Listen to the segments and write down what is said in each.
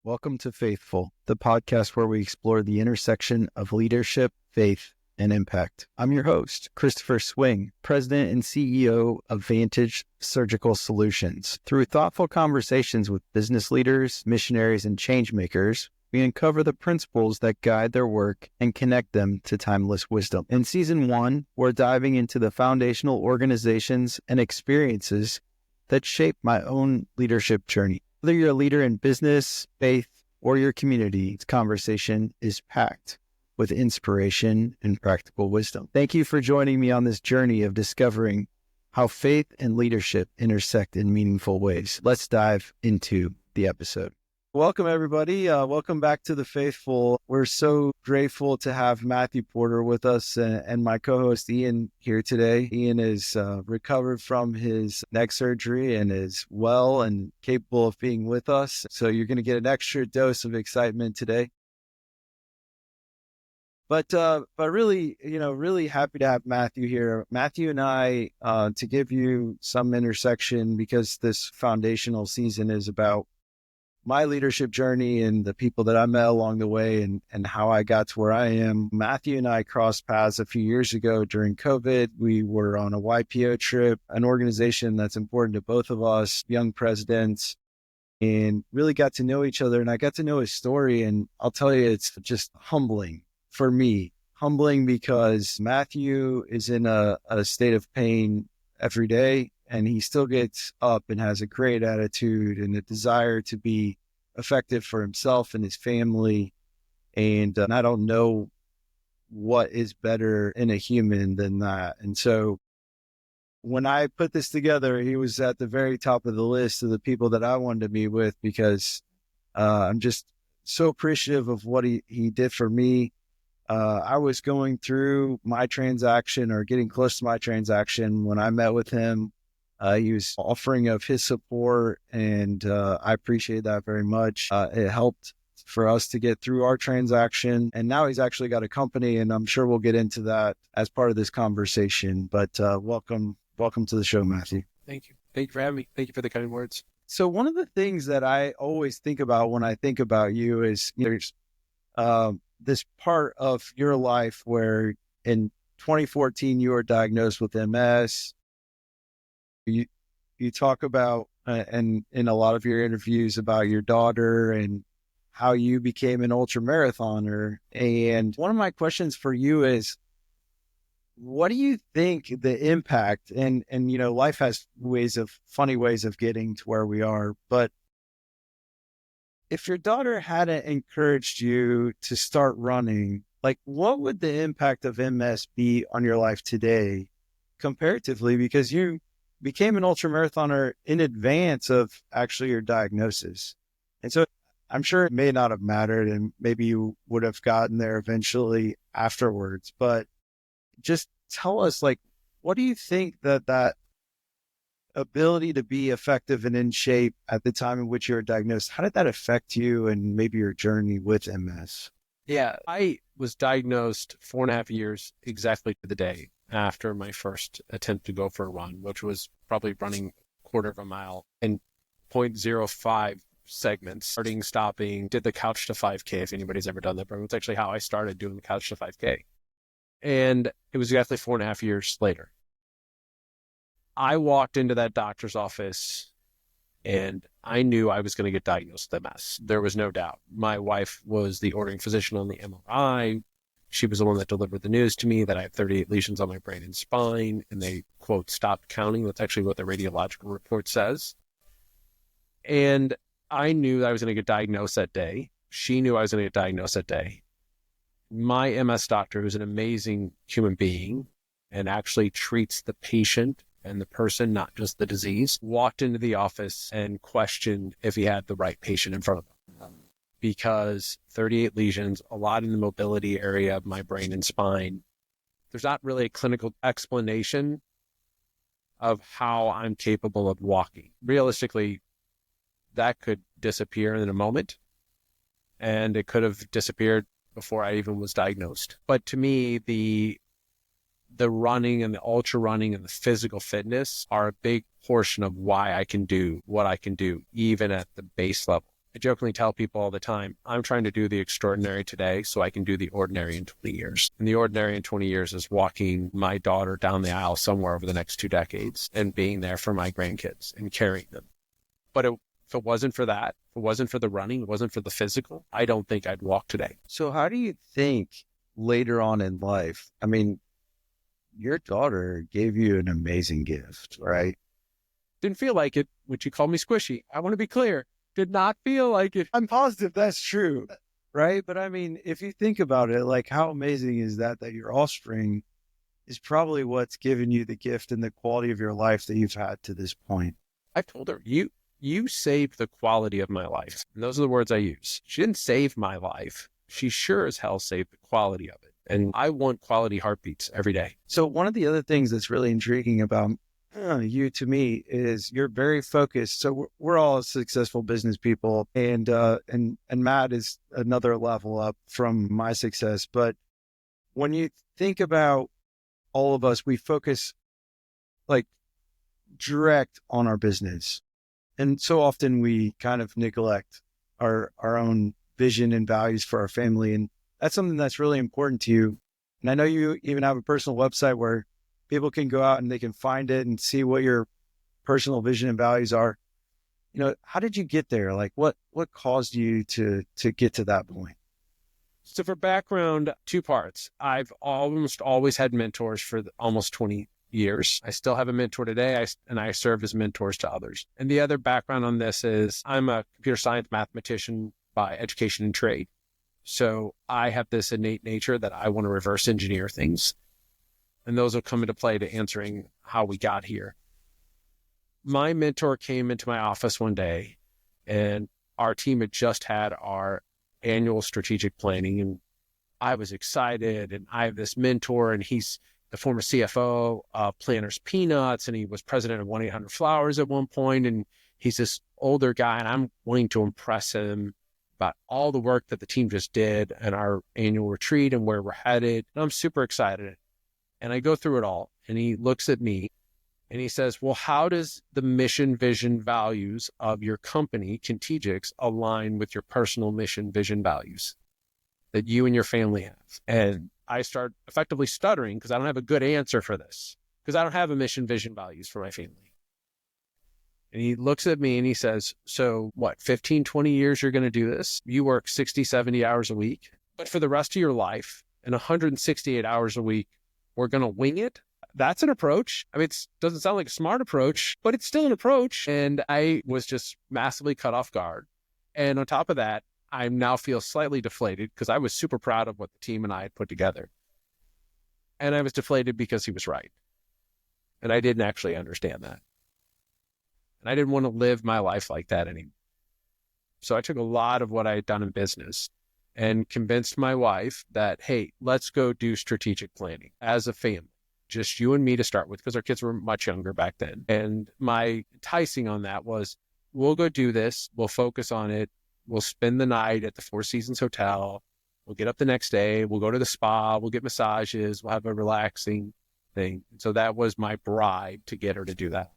Welcome to Faithful, the podcast where we explore the intersection of leadership, faith, and impact. I'm your host, Christopher Swing, President and CEO of Vantage Surgical Solutions. Through thoughtful conversations with business leaders, missionaries, and changemakers, we uncover the principles that guide their work and connect them to timeless wisdom. In Season 1, we're diving into the foundational organizations and experiences that shape my own leadership journey. Whether you're a leader in business, faith, or your community, this conversation is packed with inspiration and practical wisdom. Thank you for joining me on this journey of discovering how faith and leadership intersect in meaningful ways. Let's dive into the episode. Welcome, everybody. Welcome back to The Faithful. We're so grateful to have Matthew Porter with us and my co-host Ian here today. Ian is recovered from his neck surgery and is well and capable of being with us. So you're going to get an extra dose of excitement today. But really, really happy to have Matthew here. Matthew and I, to give you some intersection, because this foundational season is about my leadership journey and the people that I met along the way and how I got to where I am. Matthew and I crossed paths a few years ago during COVID. We were on a YPO trip, an organization that's important to both of us, young presidents, and really got to know each other. And I got to know his story. And I'll tell you, it's just humbling for me. Humbling because Matthew is in a state of pain every day. And he still gets up and has a great attitude and a desire to be effective for himself and his family. And I don't know what is better in a human than that. And so when I put this together, he was at the very top of the list of the people that I wanted to meet with, because I'm just so appreciative of what he did for me. I was going through my transaction or getting close to my transaction when I met with him. He was offering of his support, and I appreciate that very much. It helped for us to get through our transaction, and now he's actually got a company, and I'm sure we'll get into that as part of this conversation. But welcome to the show, Matthew. Thank you. Thank you for having me. Thank you for the kind words. So one of the things that I always think about when I think about you is there's this part of your life where in 2014 you were diagnosed with MS. You talk about, and in a lot of your interviews, about your daughter and how you became an ultramarathoner. And one of my questions for you is, what do you think the impact, and life has funny ways of getting to where we are, but if your daughter hadn't encouraged you to start running, like what would the impact of MS be on your life today comparatively? Because you became an ultramarathoner in advance of actually your diagnosis. And so I'm sure it may not have mattered, and maybe you would have gotten there eventually afterwards, but just tell us, like, what do you think that ability to be effective and in shape at the time in which you were diagnosed, how did that affect you and maybe your journey with MS? Yeah, I was diagnosed 4.5 years exactly to the day after my first attempt to go for a run, which was probably running a quarter of a mile in 0.05 segments, starting, stopping, did the couch to 5K. If anybody's ever done that, but it's actually how I started doing the couch to 5K. And it was exactly 4.5 years later. I walked into that doctor's office and I knew I was going to get diagnosed with MS. There was no doubt. My wife was the ordering physician on the MRI. She was the one that delivered the news to me that I had 38 lesions on my brain and spine, and they, quote, stopped counting. That's actually what the radiological report says. And I knew that I was going to get diagnosed that day. She knew I was going to get diagnosed that day. My MS doctor, who's an amazing human being and actually treats the patient and the person, not just the disease, walked into the office and questioned if he had the right patient in front of him. Because 38 lesions, a lot in the mobility area of my brain and spine, there's not really a clinical explanation of how I'm capable of walking. Realistically, that could disappear in a moment, and it could have disappeared before I even was diagnosed. But to me, the running and the ultra running and the physical fitness are a big portion of why I can do what I can do, even at the base level. I jokingly tell people all the time, I'm trying to do the extraordinary today so I can do the ordinary in 20 years. And the ordinary in 20 years is walking my daughter down the aisle somewhere over the next 2 decades and being there for my grandkids and carrying them. But if it wasn't for that, if it wasn't for the running, it wasn't for the physical, I don't think I'd walk today. So how do you think later on in life, I mean, your daughter gave you an amazing gift, right? Didn't feel like it when she called me squishy. I want to be clear. Did not feel like it. I'm positive that's true, right? But I mean, if you think about it, like how amazing is that your offspring is probably what's given you the gift and the quality of your life that you've had to this point. I've told her, you saved the quality of my life. And those are the words I use. She didn't save my life. She sure as hell saved the quality of it. And I want quality heartbeats every day. So one of the other things that's really intriguing about you to me is you're very focused. So we're all successful business people, and Matt is another level up from my success. But when you think about all of us, we focus like direct on our business, and so often we kind of neglect our own vision and values for our family, and that's something that's really important to you. And I know you even have a personal website where people can go out and they can find it and see what your personal vision and values are. You know, how did you get there? Like what caused you to get to that point? So for background, 2 parts. I've almost always had mentors for almost 20 years. I still have a mentor today, and I serve as mentors to others. And the other background on this is I'm a computer science mathematician by education and trade. So I have this innate nature that I want to reverse engineer things. And those will come into play to answering how we got here. My mentor came into my office one day, and our team had just had our annual strategic planning, and I was excited. And I have this mentor, and he's the former CFO of Planters Peanuts, and he was president of 1-800-Flowers at one point. And he's this older guy, and I'm wanting to impress him about all the work that the team just did and our annual retreat and where we're headed. And I'm super excited. And I go through it all, and he looks at me and he says, well, how does the mission, vision, values of your company, Contigix, align with your personal mission, vision, values that you and your family have? And I start effectively stuttering because I don't have a good answer for this, because I don't have a mission, vision, values for my family. And he looks at me and he says, so what, 15, 20 years you're going to do this? You work 60, 70 hours a week, but for the rest of your life and 168 hours a week, we're going to wing it? That's an approach. I mean, it doesn't sound like a smart approach, but it's still an approach. And I was just massively cut off guard. And on top of that, I now feel slightly deflated because I was super proud of what the team and I had put together. And I was deflated because he was right. And I didn't actually understand that. And I didn't want to live my life like that anymore. So I took a lot of what I had done in business and convinced my wife that, hey, let's go do strategic planning as a family, just you and me to start with, because our kids were much younger back then. And my enticing on that was, we'll go do this. We'll focus on it. We'll spend the night at the Four Seasons Hotel. We'll get up the next day. We'll go to the spa. We'll get massages. We'll have a relaxing thing. So that was my bribe to get her to do that.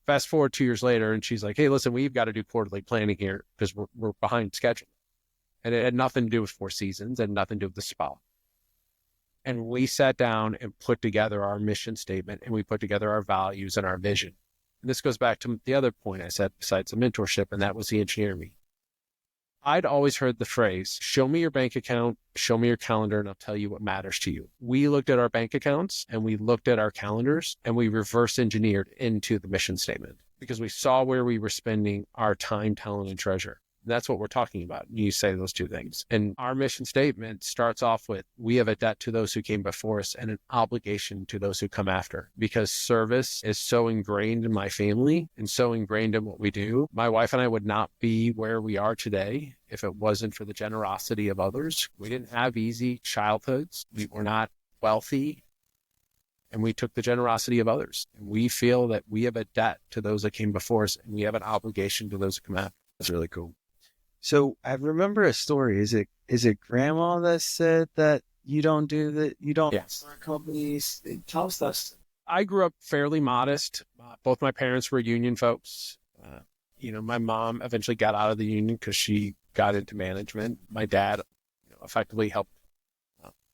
Fast forward 2 years later, and she's like, hey, listen, we've got to do quarterly planning here because we're behind schedule. And it had nothing to do with Four Seasons and nothing to do with the spa. And we sat down and put together our mission statement, and we put together our values and our vision. And this goes back to the other point I said, besides the mentorship, and that was the engineer me. I'd always heard the phrase, show me your bank account, show me your calendar, and I'll tell you what matters to you. We looked at our bank accounts and we looked at our calendars and we reverse engineered into the mission statement because we saw where we were spending our time, talent, and treasure. That's what we're talking about. You say those two things. And our mission statement starts off with, we have a debt to those who came before us and an obligation to those who come after, because service is so ingrained in my family and so ingrained in what we do. My wife and I would not be where we are today if it wasn't for the generosity of others. We didn't have easy childhoods. We were not wealthy. And we took the generosity of others. And we feel that we have a debt to those that came before us, and we have an obligation to those who come after. That's really cool. So I remember a story. Is it grandma that said that you don't do that? You don't start companies. Tell us. I grew up fairly modest. Both my parents were union folks. my mom eventually got out of the union because she got into management. My dad effectively helped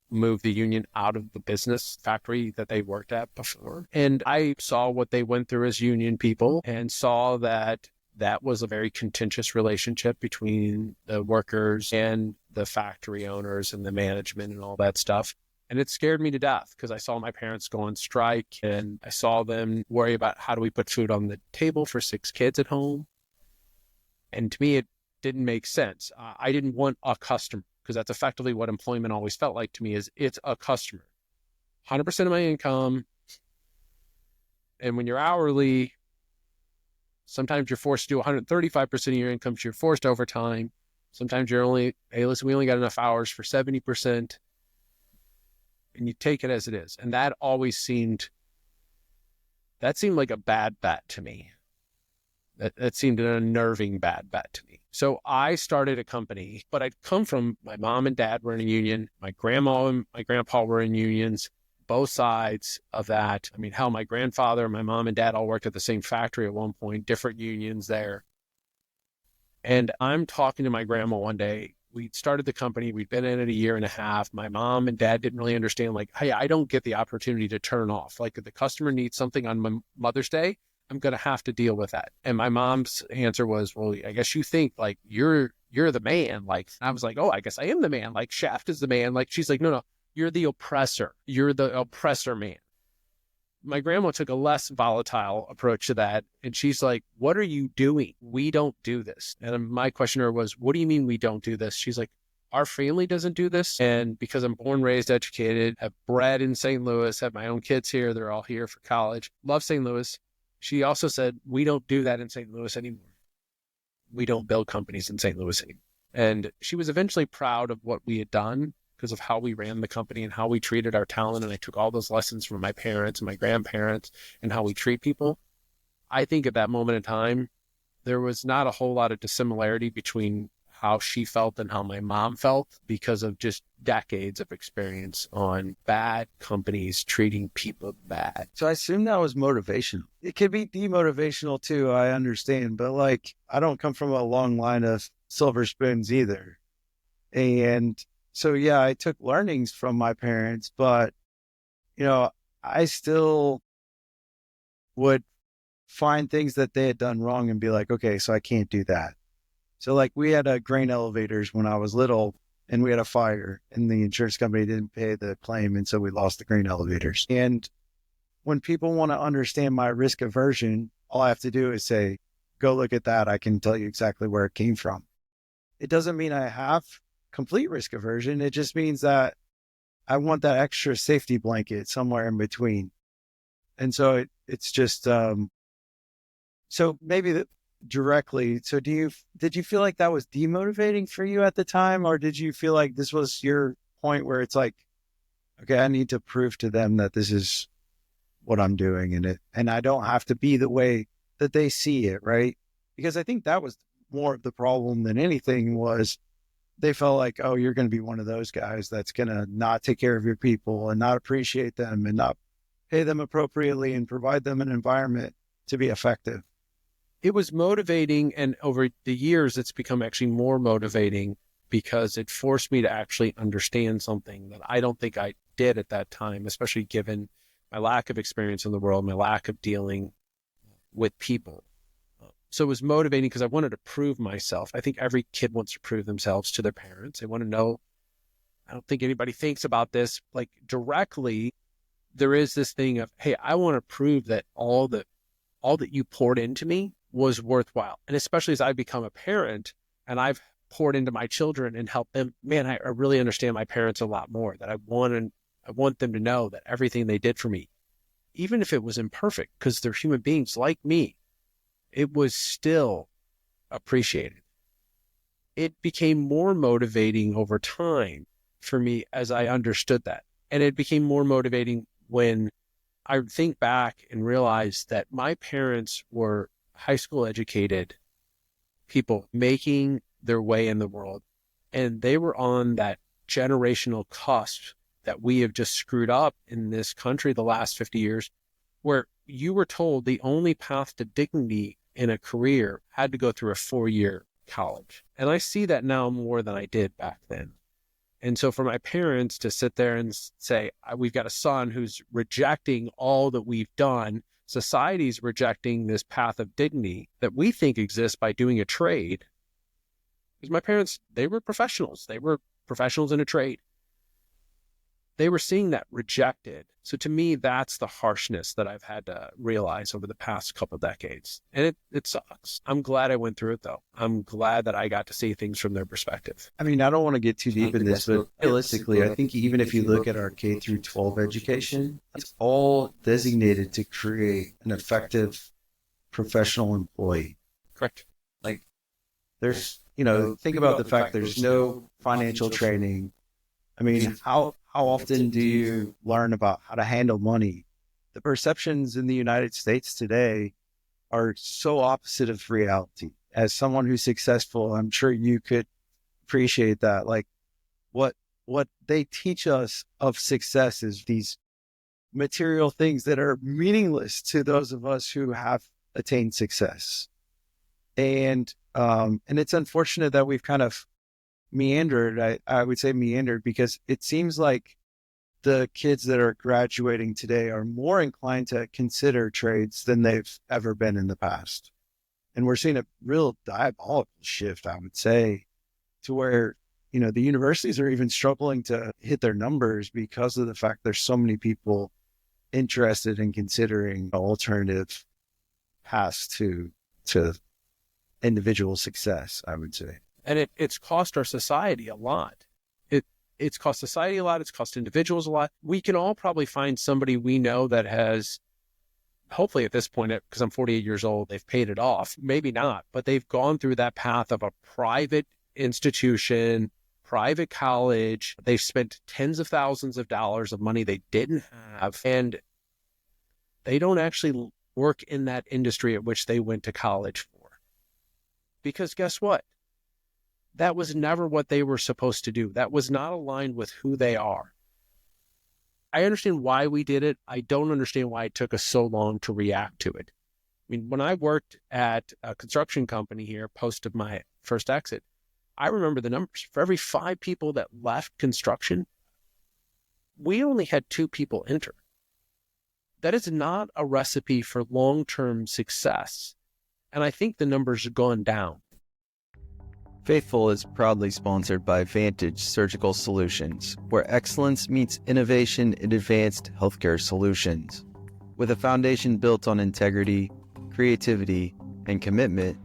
move the union out of the business factory that they worked at before. And I saw what they went through as union people and saw that that was a very contentious relationship between the workers and the factory owners and the management and all that stuff. And it scared me to death because I saw my parents go on strike and I saw them worry about how do we put food on the table for 6 kids at home. And to me, it didn't make sense. I didn't want a customer, because that's effectively what employment always felt like to me, is it's a customer. 100% of my income. And when you're hourly, sometimes you're forced to do 135% of your income, so you're forced overtime. Sometimes you're only, hey, listen, we only got enough hours for 70%. And you take it as it is. And that always seemed like a bad bet to me. That seemed an unnerving bad bet to me. So I started a company, but I'd come from, my mom and dad were in a union. My grandma and my grandpa were in unions, both sides of that. I mean, hell, my grandfather, my mom and dad all worked at the same factory at one point, different unions there. And I'm talking to my grandma one day. We started the company. We'd been in it a year and a half. My mom and dad didn't really understand, like, hey, I don't get the opportunity to turn off. Like, if the customer needs something on Mother's Day, I'm going to have to deal with that. And my mom's answer was, well, I guess you think like you're the man. Like, I was like, oh, I guess I am the man. Like, Shaft is the man. Like, she's like, no, you're the oppressor. You're the oppressor man. My grandma took a less volatile approach to that. And she's like, what are you doing? We don't do this. And my question to her was, what do you mean we don't do this? She's like, our family doesn't do this. And because I'm born, raised, educated, have bred in St. Louis, have my own kids here. They're all here for college. Love St. Louis. She also said, we don't do that in St. Louis anymore. We don't build companies in St. Louis anymore. And she was eventually proud of what we had done because of how we ran the company and how we treated our talent. And I took all those lessons from my parents and my grandparents and how we treat people. I think at that moment in time, there was not a whole lot of dissimilarity between how she felt and how my mom felt because of just decades of experience on bad companies treating people bad. So I assume that was motivational. It could be demotivational too, I understand, but like, I don't come from a long line of silver spoons either. And so, yeah, I took learnings from my parents, but, I still would find things that they had done wrong and be like, okay, so I can't do that. So like we had grain elevators when I was little and we had a fire and the insurance company didn't pay the claim. And so we lost the grain elevators. And when people want to understand my risk aversion, all I have to do is say, go look at that. I can tell you exactly where it came from. It doesn't mean I have complete risk aversion. It just means that I want that extra safety blanket somewhere in between. And so it's just, so maybe directly. So did you feel like that was demotivating for you at the time? Or did you feel like this was your point where it's like, okay, I need to prove to them that this is what I'm doing and I don't have to be the way that they see it. Right. Because I think that was more of the problem than anything was they felt like, oh, you're going to be one of those guys that's going to not take care of your people and not appreciate them and not pay them appropriately and provide them an environment to be effective. It was motivating, and over the years, it's become actually more motivating because it forced me to actually understand something that I don't think I did at that time, especially given my lack of experience in the world, my lack of dealing with people. So it was motivating because I wanted to prove myself. I think every kid wants to prove themselves to their parents. They want to know. I don't think anybody thinks about this like directly. There is this thing of, hey, I want to prove that all that you poured into me was worthwhile. And especially as I become a parent and I've poured into my children and helped them, man, I really understand my parents a lot more, that I want them to know that everything they did for me, even if it was imperfect, because they're human beings like me, it was still appreciated. It became more motivating over time for me as I understood that. And it became more motivating when I think back and realize that my parents were high school educated people making their way in the world. And they were on that generational cusp that we have just screwed up in this country the last 50 years, where you were told the only path to dignity in a career had to go through a 4-year college. And I see that now more than I did back then. And so for my parents to sit there and say, we've got a son who's rejecting all that we've done, society's rejecting this path of dignity that we think exists by doing a trade. Because my parents, they were professionals. They were professionals in a trade. They were seeing that rejected. So to me, that's the harshness that I've had to realize over the past couple of decades. And it sucks. I'm glad I went through it, though. I'm glad that I got to see things from their perspective. I mean, I don't want to get too deep in this, but realistically, I think even if you look at our K through 12 education, it's all designated to create an effective professional employee. Correct. Like there's, think about the fact there's no financial training. I mean, how often do you learn about how to handle money? The perceptions in the United States today are so opposite of reality. As someone who's successful, I'm sure you could appreciate that. Like what they teach us of success is these material things that are meaningless to those of us who have attained success. And it's unfortunate that we've kind of meandered. I would say meandered because it seems like the kids that are graduating today are more inclined to consider trades than they've ever been in the past. And we're seeing a real diabolical shift, I would say, to where, the universities are even struggling to hit their numbers because of the fact there's so many people interested in considering alternative paths to individual success, I would say. And it's cost our society a lot. It's cost society a lot. It's cost individuals a lot. We can all probably find somebody we know that has, hopefully at this point, because I'm 48 years old, they've paid it off. Maybe not, but they've gone through that path of a private institution, private college. They've spent tens of thousands of dollars of money they didn't have, and they don't actually work in that industry at which they went to college for. Because guess what? That was never what they were supposed to do. That was not aligned with who they are. I understand why we did it. I don't understand why it took us so long to react to it. I mean, when I worked at a construction company here, post of my first exit, I remember the numbers. For every 5 people that left construction, we only had 2 people enter. That is not a recipe for long-term success. And I think the numbers have gone down. Faithful is proudly sponsored by Vantage Surgical Solutions, where excellence meets innovation in advanced healthcare solutions. With a foundation built on integrity, creativity, and commitment,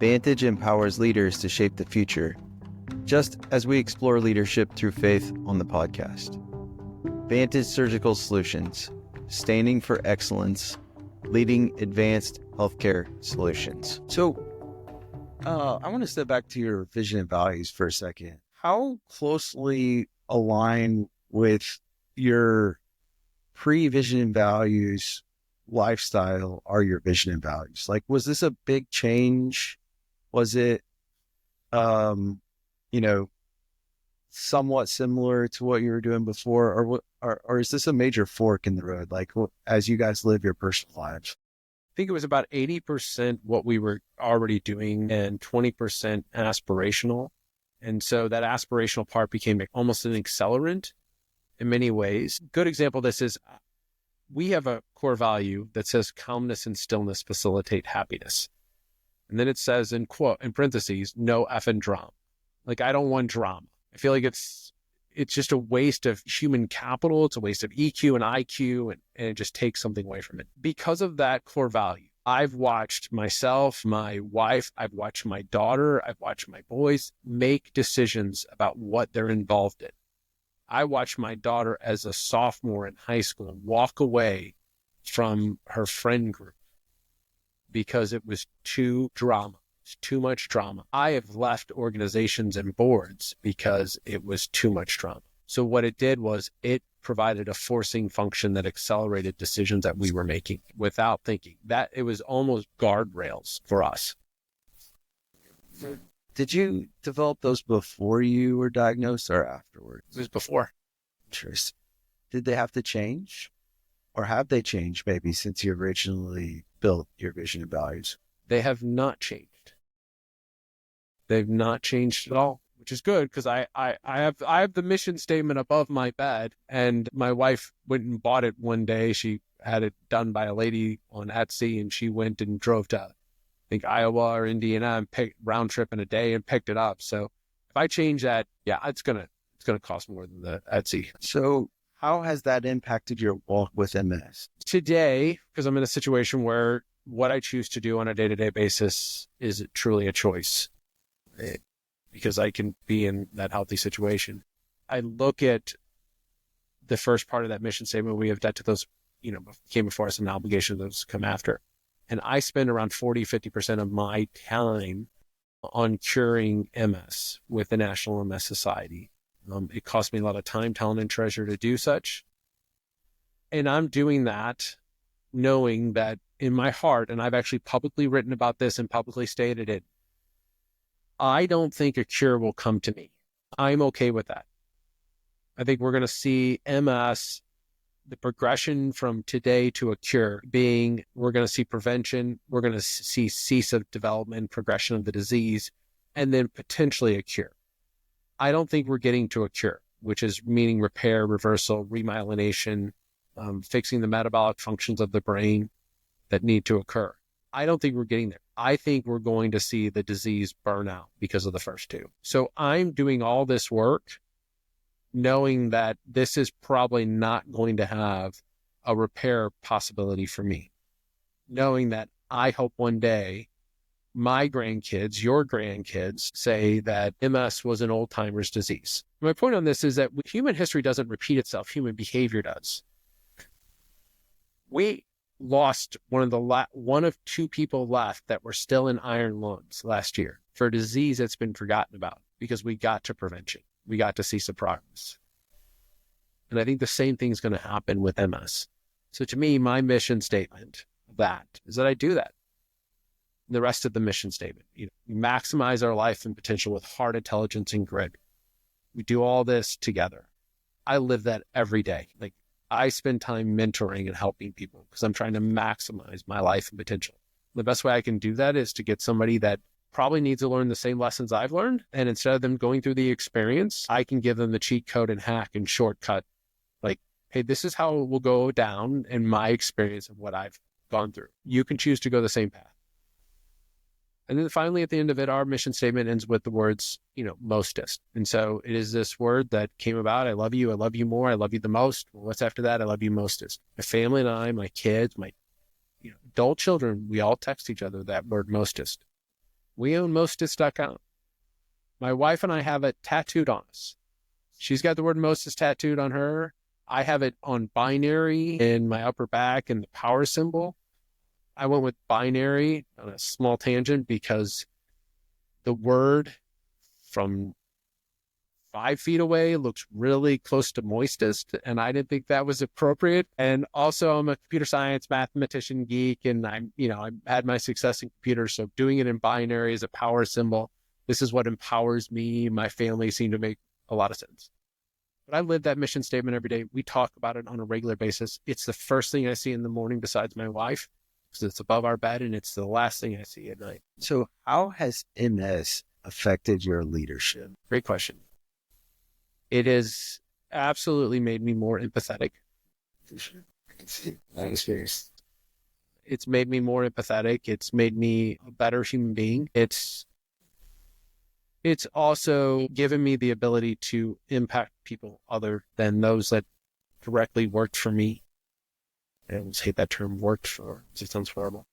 Vantage empowers leaders to shape the future, just as we explore leadership through faith on the podcast. Vantage Surgical Solutions, standing for excellence, leading advanced healthcare solutions. So, I want to step back to your vision and values for a second. How closely aligned with your pre-vision and values lifestyle are your vision and values? Like, was this a big change? Was it, somewhat similar to what you were doing before, or is this a major fork in the road? Like, as you guys live your personal lives? I think it was about 80% what we were already doing and 20% aspirational. And so that aspirational part became almost an accelerant in many ways. Good example of this is we have a core value that says calmness and stillness facilitate happiness. And then it says in parentheses, no effing drama. Like, I don't want drama. I feel like it's just a waste of human capital. It's a waste of EQ and IQ, and it just takes something away from it. Because of that core value, I've watched myself, my wife, I've watched my daughter, I've watched my boys make decisions about what they're involved in. I watched my daughter as a sophomore in high school walk away from her friend group because it was too much drama. I have left organizations and boards because it was too much drama. So what it did was it provided a forcing function that accelerated decisions that we were making without thinking. That it was almost guardrails for us. Did you develop those before you were diagnosed or afterwards? It was before. Interesting. Did they have to change, or have they changed maybe since you originally built your vision and values? They have not changed. They've not changed at all, which is good because I have the mission statement above my bed, and my wife went and bought it one day. She had it done by a lady on Etsy, and she went and drove to, I think, Iowa or Indiana and picked round trip in a day and picked it up. So if I change that, yeah, it's gonna cost more than the Etsy. So how has that impacted your walk with MS? Today, because I'm in a situation where what I choose to do on a day-to-day basis is truly a choice, because I can be in that healthy situation. I look at the first part of that mission statement. We have debt to those, came before us, and an obligation to those come after. And I spend around 40-50% of my time on curing MS with the National MS Society. It costs me a lot of time, talent, and treasure to do such. And I'm doing that knowing that in my heart, and I've actually publicly written about this and publicly stated it, I don't think a cure will come to me. I'm okay with that. I think we're going to see MS, the progression from today to a cure being, we're going to see prevention, we're going to see cease of development, progression of the disease, and then potentially a cure. I don't think we're getting to a cure, which is meaning repair, reversal, remyelination, fixing the metabolic functions of the brain that need to occur. I don't think we're getting there. I think we're going to see the disease burn out because of the first two. So I'm doing all this work knowing that this is probably not going to have a repair possibility for me. Knowing that I hope one day my grandkids, your grandkids, say that MS was an old-timer's disease. My point on this is that human history doesn't repeat itself. Human behavior does. We lost one of two people left that were still in iron lungs last year for a disease that's been forgotten about because we got to prevention. We got to see some progress. And I think the same thing is going to happen with MS. So to me, my mission statement of that is that I do that. The rest of the mission statement, we maximize our life and potential with heart, intelligence, and grit. We do all this together. I live that every day. Like, I spend time mentoring and helping people because I'm trying to maximize my life and potential. The best way I can do that is to get somebody that probably needs to learn the same lessons I've learned. And instead of them going through the experience, I can give them the cheat code and hack and shortcut. Like, hey, this is how it will go down in my experience of what I've gone through. You can choose to go the same path. And then finally, at the end of it, our mission statement ends with the words, mostest. And so it is this word that came about. I love you more. I love you the most. Well, what's after that? I love you mostest. My family and I, my kids, my adult children, we all text each other that word mostest. We own mostest.com. My wife and I have it tattooed on us. She's got the word mostest tattooed on her. I have it on binary in my upper back and the power symbol. I went with binary on a small tangent because the word from 5 feet away looks really close to moistest, and I didn't think that was appropriate. And also, I'm a computer science mathematician geek, and I had my success in computers, so doing it in binary as a power symbol, this is what empowers me. My family seemed to make a lot of sense. But I live that mission statement every day. We talk about it on a regular basis. It's the first thing I see in the morning besides my wife, because it's above our bed, and it's the last thing I see at night. So how has MS affected your leadership? Great question. It has absolutely made me more empathetic. It's made me more empathetic. It's made me a better human being. It's also given me the ability to impact people other than those that directly worked for me. I always hate that term, worked for. It sounds horrible.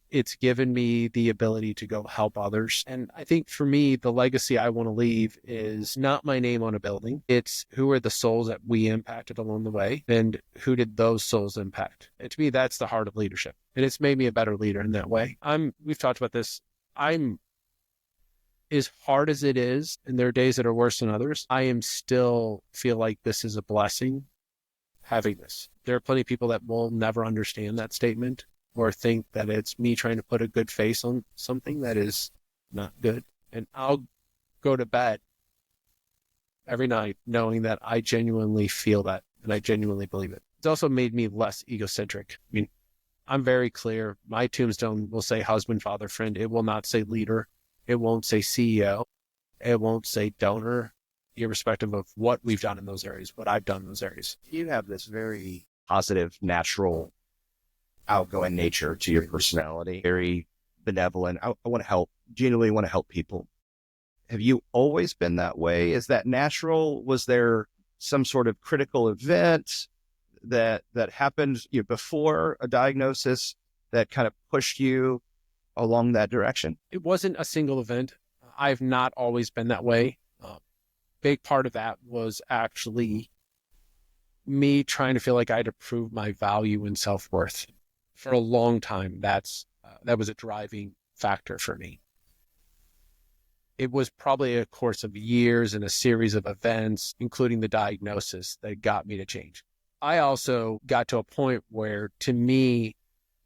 It's given me the ability to go help others. And I think for me, the legacy I want to leave is not my name on a building. It's who are the souls that we impacted along the way, and who did those souls impact? And to me, that's the heart of leadership. And it's made me a better leader in that way. We've talked about this. I'm, as hard as it is, and there are days that are worse than others, I am still feel like this is a blessing having this. There are plenty of people that will never understand that statement or think that it's me trying to put a good face on something that is not good. And I'll go to bed every night knowing that I genuinely feel that and I genuinely believe it. It's also made me less egocentric. I mean, I'm very clear. My tombstone will say husband, father, friend. It will not say leader. It won't say CEO. It won't say donor, irrespective of what we've done in those areas, what I've done in those areas. You have this very positive, natural, outgoing nature to your personality, very benevolent. I want to help, genuinely want to help people. Have you always been that way? Is that natural? Was there some sort of critical event that happened before a diagnosis that kind of pushed you along that direction? It wasn't a single event. I've not always been that way. Big part of that was actually me trying to feel like I had to prove my value and self-worth. For a long time, that was a driving factor for me. It was probably a course of years and a series of events, including the diagnosis, that got me to change. I also got to a point where, to me,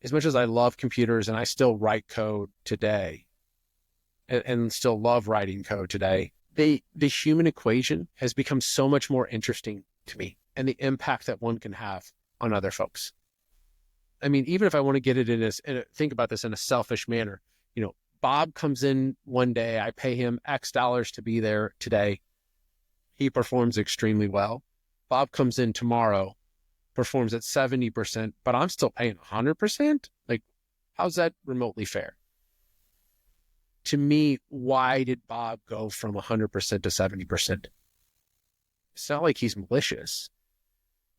as much as I love computers and I still write code today and still love writing code today, the human equation has become so much more interesting to me, and the impact that one can have on other folks. I mean, even if I want to get it think about this in a selfish manner, Bob comes in one day, I pay him X dollars to be there today. He performs extremely well. Bob comes in tomorrow, performs at 70%, but I'm still paying 100%? Like, how's that remotely fair? To me, why did Bob go from 100% to 70%? It's not like he's malicious.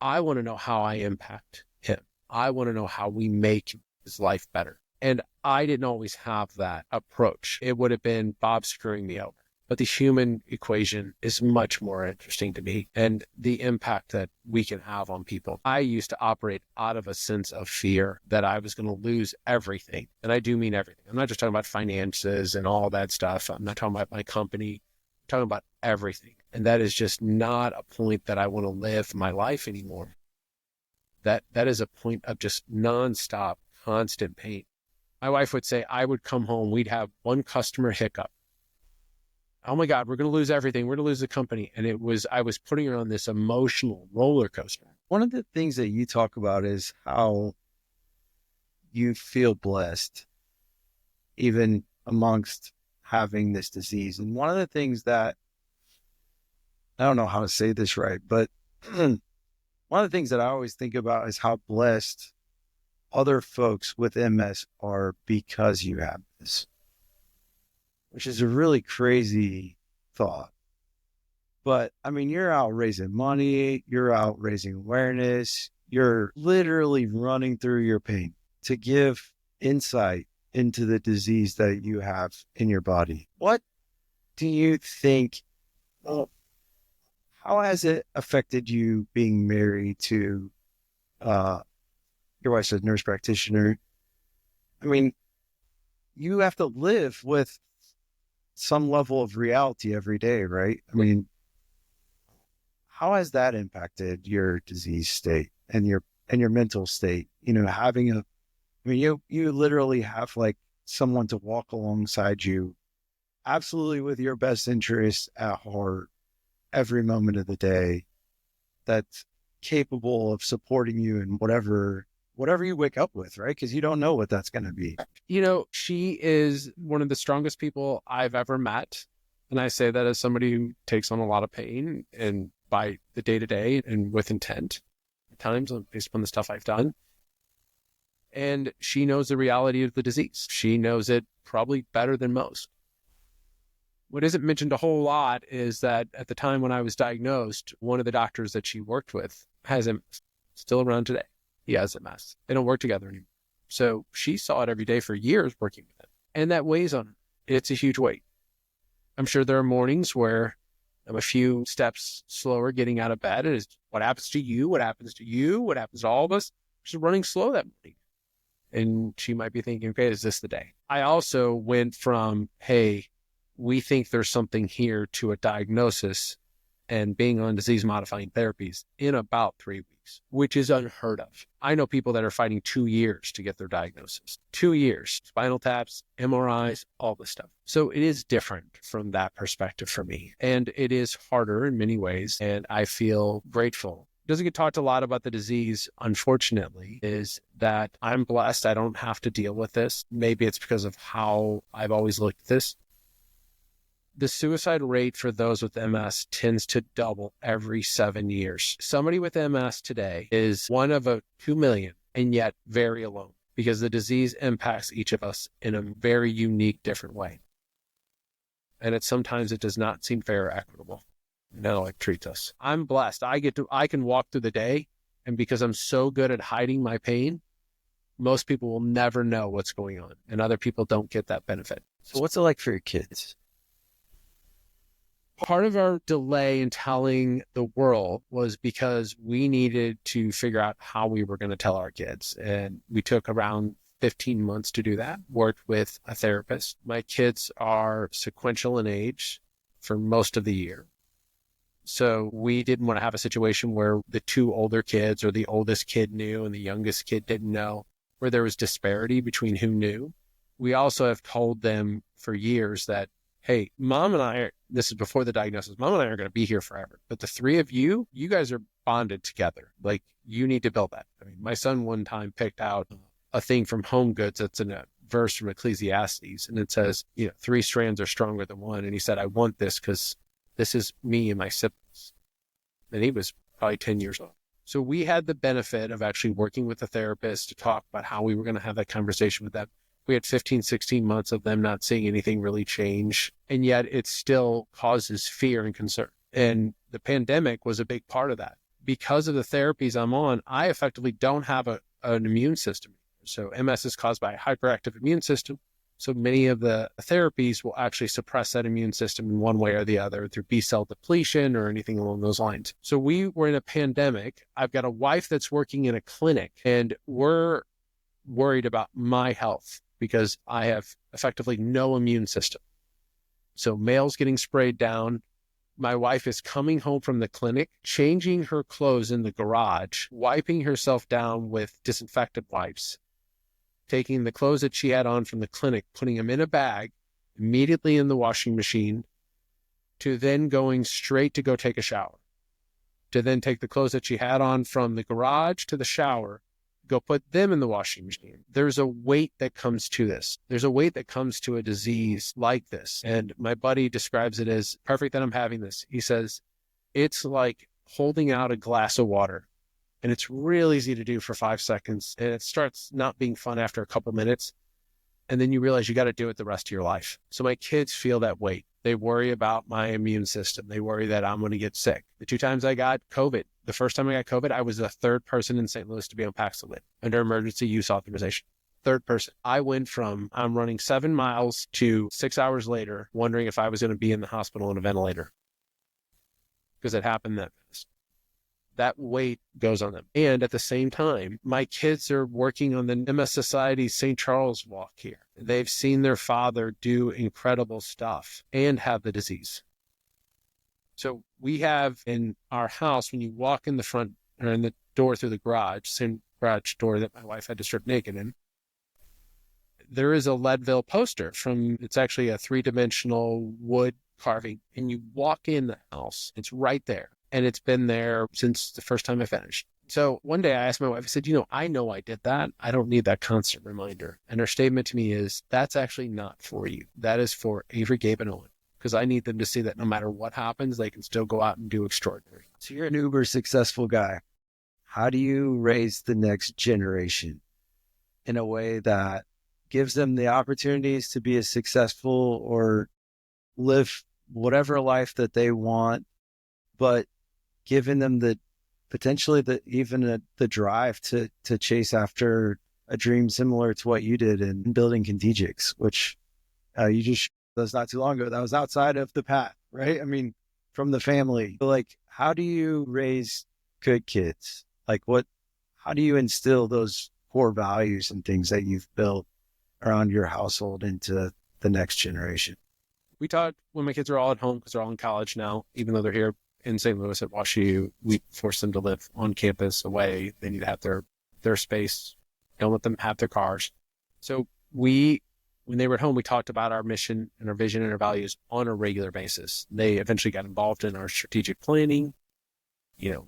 I want to know how I impact him. I want to know how we make his life better. And I didn't always have that approach. It would have been Bob screwing me over. But the human equation is much more interesting to me, and the impact that we can have on people. I used to operate out of a sense of fear that I was going to lose everything. And I do mean everything. I'm not just talking about finances and all that stuff. I'm not talking about my company. I'm talking about everything. And that is just not a point that I want to live my life anymore. That is a point of just nonstop, constant pain. My wife would say, I would come home, we'd have one customer hiccup. Oh my God, we're going to lose everything. We're going to lose the company. And I was putting her on this emotional roller coaster. One of the things that you talk about is how you feel blessed, even amongst having this disease. And one of the things that, I don't know how to say this right, but one of the things that I always think about is how blessed other folks with MS are because you have this, which is a really crazy thought. But I mean, you're out raising money, you're out raising awareness, you're literally running through your pain to give insight into the disease that you have in your body. What do you think, how has it affected you being married to, your wife's a nurse practitioner? I mean, you have to live with some level of reality every day, right? I mean, how has that impacted your disease state and your mental state? You literally have like someone to walk alongside you, absolutely with your best interests at heart every moment of the day, that's capable of supporting you in whatever you wake up with, right? Because you don't know what that's going to be. She is one of the strongest people I've ever met. And I say that as somebody who takes on a lot of pain and by the day-to-day and with intent at times based upon the stuff I've done. And she knows the reality of the disease. She knows it probably better than most. What isn't mentioned a whole lot is that at the time when I was diagnosed, one of the doctors that she worked with has MS, still around today. He has MS. They don't work together anymore. So she saw it every day for years working with him. And that weighs on her. It's a huge weight. I'm sure there are mornings where I'm a few steps slower getting out of bed. And it's what happens to you? What happens to you? What happens to all of us? She's running slow that morning. And she might be thinking, okay, is this the day? I also went from, hey, we think there's something here, to a diagnosis and being on disease-modifying therapies in about 3 weeks, which is unheard of. I know people that are fighting 2 years to get their diagnosis. 2 years, spinal taps, MRIs, all this stuff. So it is different from that perspective for me. And it is harder in many ways. And I feel grateful doesn't get talked a lot about the disease, unfortunately, is that I'm blessed. I don't have to deal with this. Maybe it's because of how I've always looked at this. The suicide rate for those with MS tends to double every 7 years. Somebody with MS today is one of 2 million, and yet very alone, because the disease impacts each of us in a very unique, different way. And sometimes it does not seem fair or equitable in how it treats us. I'm blessed. I can walk through the day, and because I'm so good at hiding my pain, most people will never know what's going on, and other people don't get that benefit. So what's it like for your kids? Part of our delay in telling the world was because we needed to figure out how we were going to tell our kids. And we took around 15 months to do that, worked with a therapist. My kids are sequential in age for most of the year. So we didn't want to have a situation where the two older kids or the oldest kid knew and the youngest kid didn't know, where there was disparity between who knew. We also have told them for years that, hey, mom and I, this is before the diagnosis, mom and I are going to be here forever. But the three of you guys are bonded together. Like, you need to build that. I mean, my son one time picked out a thing from Home Goods that's in a verse from Ecclesiastes. And it says, 3 strands are stronger than one. And he said, I want this because this is me and my siblings. And he was probably 10 years old. So we had the benefit of actually working with a therapist to talk about how we were going to have that conversation with them. We had 15, 16 months of them not seeing anything really change. And yet it still causes fear and concern. And the pandemic was a big part of that. Because of the therapies I'm on, I effectively don't have an immune system. So MS is caused by a hyperactive immune system. So many of the therapies will actually suppress that immune system in one way or the other through B-cell depletion or anything along those lines. So we were in a pandemic. I've got a wife that's working in a clinic, and we're worried about my health because I have effectively no immune system. So mail's getting sprayed down. My wife is coming home from the clinic, changing her clothes in the garage, wiping herself down with disinfectant wipes, taking the clothes that she had on from the clinic, putting them in a bag, immediately in the washing machine, to then going straight to go take a shower, to then take the clothes that she had on from the garage to the shower, go put them in the washing machine. There's a weight that comes to this. There's a weight that comes to a disease like this. And my buddy describes it as perfect that I'm having this. He says, it's like holding out a glass of water, and it's real easy to do for 5 seconds. And it starts not being fun after a couple minutes. And then you realize you got to do it the rest of your life. So my kids feel that weight. They worry about my immune system. They worry that I'm going to get sick. The 2 times I got COVID, the first time I got COVID, I was the 3rd person in St. Louis to be on Paxlovid under emergency use authorization. 3rd person. I went from I'm running 7 miles to 6 hours later, wondering if I was going to be in the hospital on a ventilator because it happened that fast. That weight goes on them. And at the same time, my kids are working on the MS Society's St. Charles walk here. They've seen their father do incredible stuff and have the disease. So we have in our house, when you walk in the front or in the door through the garage, same garage door that my wife had to strip naked in, there is a Leadville poster it's actually a 3-dimensional wood carving. And you walk in the house, it's right there. And it's been there since the first time I finished. So one day I asked my wife, I said, I know I did that. I don't need that constant reminder. And her statement to me is, that's actually not for you. That is for Avery, Gabe, and Owen. Because I need them to see that no matter what happens, they can still go out and do extraordinary. So you're an uber successful guy. How do you raise the next generation in a way that gives them the opportunities to be as successful or live whatever life that they want, but giving them the drive to chase after a dream similar to what you did in building Contigics, which that's not too long ago. That was outside of the path, right? I mean, from the family. Like, how do you raise good kids? Like, how do you instill those core values and things that you've built around your household into the next generation? We taught when my kids are all at home, because they're all in college now, even though they're here in St. Louis at WashU, we force them to live on campus away. They need to have their space. Don't let them have their cars. So when they were at home, we talked about our mission and our vision and our values on a regular basis. They eventually got involved in our strategic planning.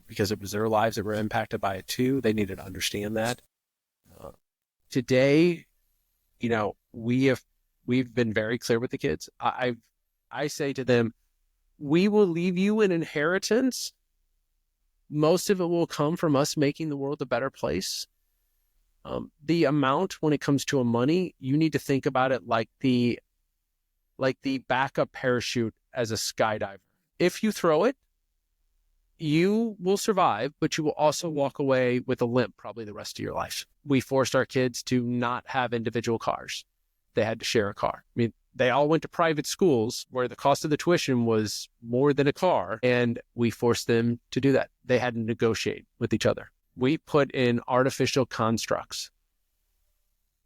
because it was their lives that were impacted by it too. They needed to understand that. Today, we've been very clear with the kids. I say to them, we will leave you an inheritance. Most of it will come from us making the world a better place. The amount when it comes to money, you need to think about it like the backup parachute as a skydiver. If you throw it, you will survive, but you will also walk away with a limp probably the rest of your life. We forced our kids to not have individual cars. They had to share a car. I mean, they all went to private schools where the cost of the tuition was more than a car, and we forced them to do that. They had to negotiate with each other. We put in artificial constructs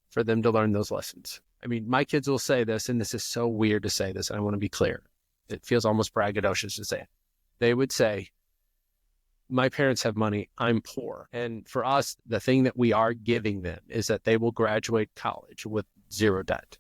for them to learn those lessons. I mean, my kids will say this, and this is so weird to say this, and I want to be clear. It feels almost braggadocious to say it. They would say, my parents have money, I'm poor. And for us, the thing that we are giving them is that they will graduate college with zero debt.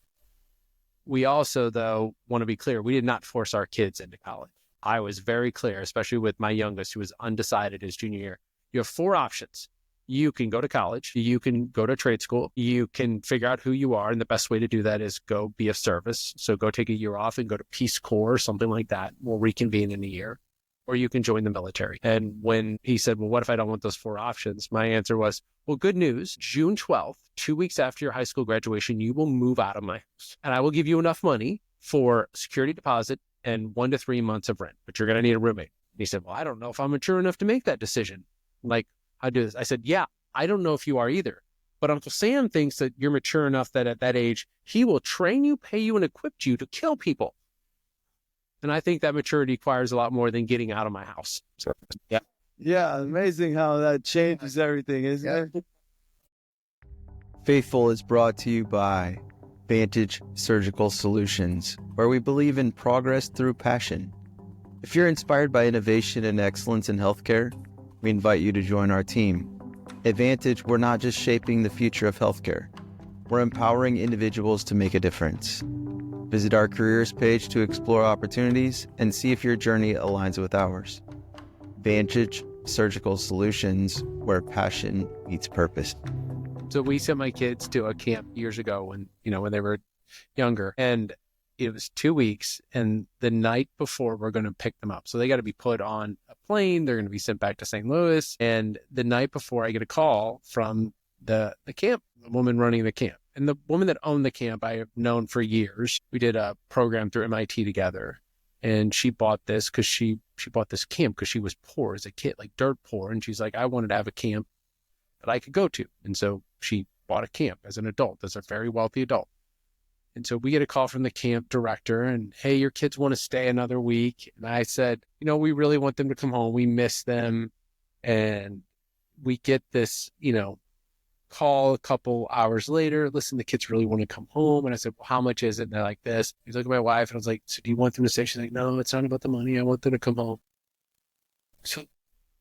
We also, though, want to be clear, we did not force our kids into college. I was very clear, especially with my youngest, who was undecided his junior year. You have 4 options. You can go to college, you can go to trade school, you can figure out who you are, and the best way to do that is go be of service. So go take a year off and go to Peace Corps or something like that. We'll reconvene in a year. Or you can join the military. And when he said, well, what if I don't want those 4 options? My answer was, well, good news. June 12th, 2 weeks after your high school graduation, you will move out of my house. And I will give you enough money for security deposit and 1 to 3 months of rent, but you're going to need a roommate. And he said, well, I don't know if I'm mature enough to make that decision. Like, how do this? I said, yeah, I don't know if you are either. But Uncle Sam thinks that you're mature enough that at that age, he will train you, pay you, and equip you to kill people. And I think that maturity requires a lot more than getting out of my house. So, yeah. Yeah, amazing how that changes everything, isn't it? Faithful is brought to you by Vantage Surgical Solutions, where we believe in progress through passion. If you're inspired by innovation and excellence in healthcare, we invite you to join our team. At Vantage, we're not just shaping the future of healthcare, we're empowering individuals to make a difference. Visit our careers page to explore opportunities and see if your journey aligns with ours. Vantage Surgical Solutions, where passion meets purpose. So we sent my kids to a camp years ago when they were younger, and it was 2 weeks, and the night before we're going to pick them up. So they got to be put on a plane. They're going to be sent back to St. Louis. And the night before, I get a call from the camp, the woman running the camp. And the woman that owned the camp, I have known for years. We did a program through MIT together. And she bought this because she bought this camp because she was poor as a kid, like dirt poor. And she's like, I wanted to have a camp that I could go to. And so she bought a camp as an adult, as a very wealthy adult. And so we get a call from the camp director and, hey, your kids want to stay another week. And I said, we really want them to come home. We miss them. And we get this, call a couple hours later. Listen, the kids really want to come home. And I said, well, how much is it? And they're like this. He's like, my wife. And I was like, so do you want them to stay? She's like, no, it's not about the money. I want them to come home. So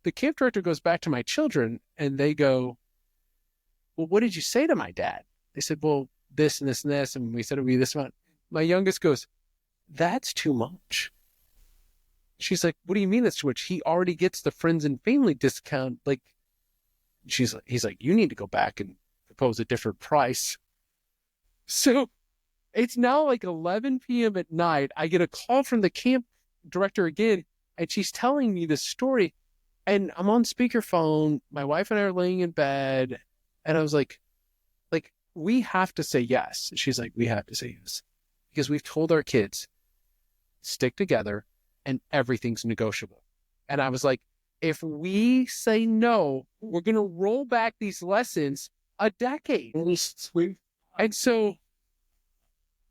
the camp director goes back to my children and they go, well, what did you say to my dad? They said, well, this and this and this. And we said it would be this amount. My youngest goes, that's too much. She's like, what do you mean that's too much? He already gets the friends and family discount. Like, he's like, you need to go back and propose a different price. So it's now like 11 p.m. at night. I get a call from the camp director again, and she's telling me this story. And I'm on speakerphone. My wife and I are laying in bed. And I was like, we have to say yes. She's like, we have to say yes. Because we've told our kids, stick together and everything's negotiable. And I was like, if we say no, we're going to roll back these lessons a decade. And so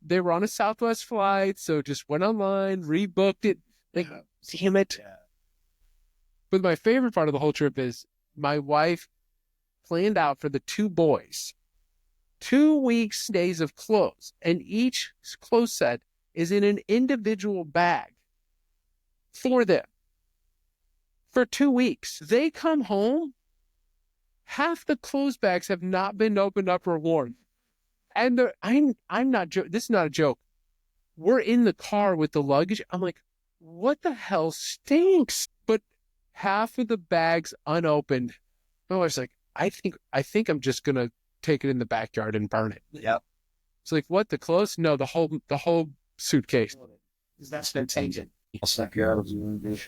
they were on a Southwest flight. So just went online, rebooked it. Like, damn it. Yeah. But my favorite part of the whole trip is my wife planned out for the 2 boys 2 weeks stays of clothes, and each clothes set is in an individual bag for them for 2 weeks. They come home, half the clothes bags have not been opened up or worn. And I'm not this is not a joke. We're in the car with the luggage. I'm like, what the hell stinks? But half of the bags unopened. My wife's like, I think I'm just going to take it in the backyard and burn it. Yep. It's like, what, the clothes? No, the whole suitcase. That's contagion. I'll snap you out of the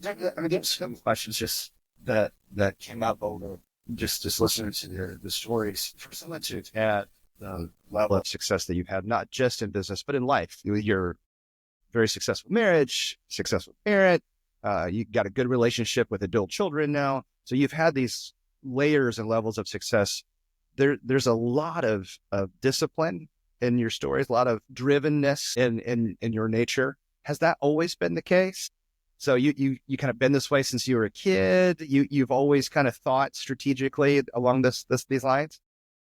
I mean, there's some questions just that came up over just listening to the stories. For someone to have had the level of success that you've had, not just in business, but in life, your very successful marriage, successful parent, you got a good relationship with adult children now. So you've had these layers and levels of success. There's a lot of discipline in your stories, a lot of drivenness in your nature. Has that always been the case? So you kind of been this way since you were a kid. You've always kind of thought strategically along these lines.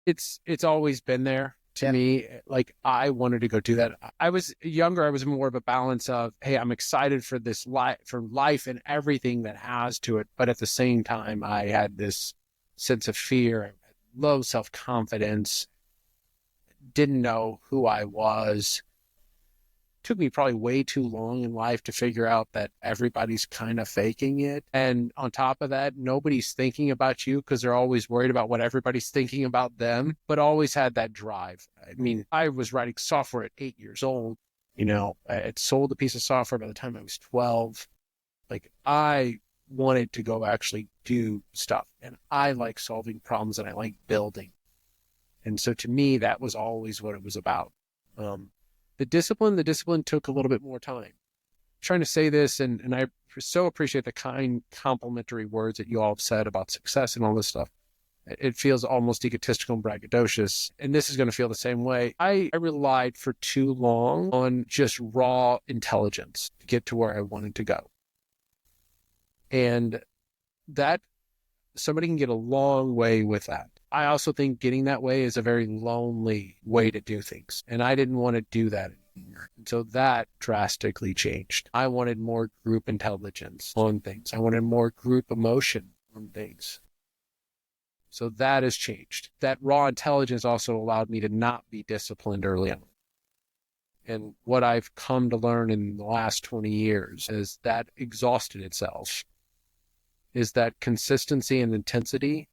It's always been there to me. Like, I wanted to go do that. I was younger. I was more of a balance of, hey, I'm excited for this for life and everything that has to it. But at the same time, I had this sense of fear, low self-confidence, didn't know who I was. Took me probably way too long in life to figure out that everybody's kind of faking it. And on top of that, nobody's thinking about you because they're always worried about what everybody's thinking about them, but always had that drive. I mean, I was writing software at 8 years old. I had sold a piece of software by the time I was 12. Like, I wanted to go actually do stuff, and I like solving problems and I like building. And so to me, that was always what it was about. The discipline took a little bit more time. I'm trying to say this, and I so appreciate the kind complimentary words that you all have said about success and all this stuff. It feels almost egotistical and braggadocious, and this is going to feel the same way. I relied for too long on just raw intelligence to get to where I wanted to go. And that, somebody can get a long way with that. I also think getting that way is a very lonely way to do things. And I didn't want to do that anymore. And so that drastically changed. I wanted more group intelligence on things. I wanted more group emotion on things. So that has changed. That raw intelligence also allowed me to not be disciplined early on. And what I've come to learn in the last 20 years is that exhausted itself, is that consistency and intensity